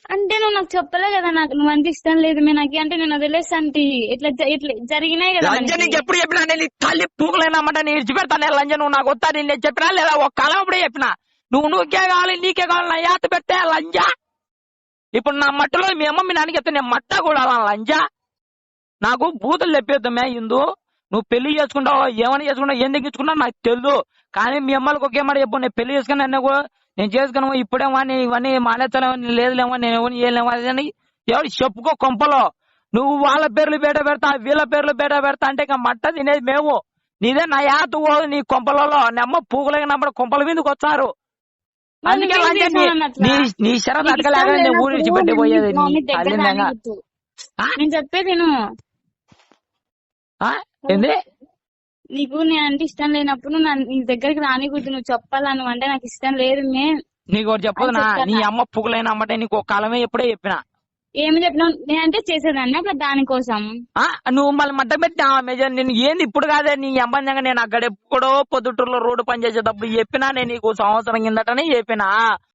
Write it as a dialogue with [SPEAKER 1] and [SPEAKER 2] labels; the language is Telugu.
[SPEAKER 1] అంటే నువ్వు నాకు చెప్పలే కదా, నాకు నువ్వు అంత ఇష్టం లేదు మే నాకు అంటే నేను వదిలేస్తాంటి. ఇట్లా ఇట్లా జరిగినాయి కదా
[SPEAKER 2] లంజ
[SPEAKER 1] మనకి.
[SPEAKER 2] నీకు ఎప్పుడు చెప్పినా నేను తల్లి పూకలేనమాట నేను ఇచ్చిపెడతాను లంజ నువ్వు నాకు వస్తా నేను చెప్పినా లేదా ఒక కాలం అప్పుడే చెప్పినా నువ్వుకే కావాలి నీకే కావాలి నా యాత పెడితే లంజ. ఇప్పుడు నా మట్టిలో మీ అమ్మ మీ నాన్నకి చెప్తే నేను మట్ట కూడా లంజ. నాకు బూతులు తెప్పేద్దామే ఇందు. నువ్వు పెళ్లి చేసుకుంటావు ఏమని చేసుకుంటావు ఏం తగ్గించుకున్నావు నాకు తెలుసు. కానీ మీ అమ్మలకు ఒకే మాట చెప్పు, నేను పెళ్లి చేసుకుని నేను చేసుకున్నావు ఇప్పుడేమో ఇవన్నీ మానేస్తాలేమో లేదులేమో నేను ఎవరిని చేయలేమో అని ఎవరు చెప్పుకో కొంపలో. నువ్వు వాళ్ళ పేర్లు బేట పెడతా వీళ్ళ పేర్లు బేట పెడతా అంటే ఇంకా మట్ట తినేది మేము. నీదే నా యాత పోదు నీ కొంపలలో. నీ అమ్మ పూగులగినప్పుడు కొంపల మీదకి వచ్చారు. అందుకే నీ షరతు అడగలేక నేను ఊరి విడిచిపెట్టి పోయేది.
[SPEAKER 1] నేను చెప్పేది
[SPEAKER 2] ఏంది
[SPEAKER 1] నీకు నేను అంటే ఇష్టం లేనప్పుడు నీ దగ్గరికి రానికూడదు. నువ్వు చెప్పాలా నువ్వు అంటే నాకు ఇష్టం లేదు.
[SPEAKER 2] నీకు ఒకటి చెప్పదునా నీ అమ్మ పుగులైన అమ్మటే నీకు ఒక కాలమే ఎప్పుడే చెప్పినా.
[SPEAKER 1] ఏమి చెప్పినావు నేనంటే చేసేదాన్ని అట్లా దానికోసం.
[SPEAKER 2] నువ్వు మళ్ళీ మడ్డ పెట్టినా మేజర్ నేను ఏంది ఇప్పుడు కాదే నీ అమ్మంగా నేను అక్కడ ఎప్పుడో పొద్దుటూరులో రోడ్డు పని చేసేటప్పుడు చెప్పినా నేను నీకు సంవత్సరం కిందటనే చెప్పినా.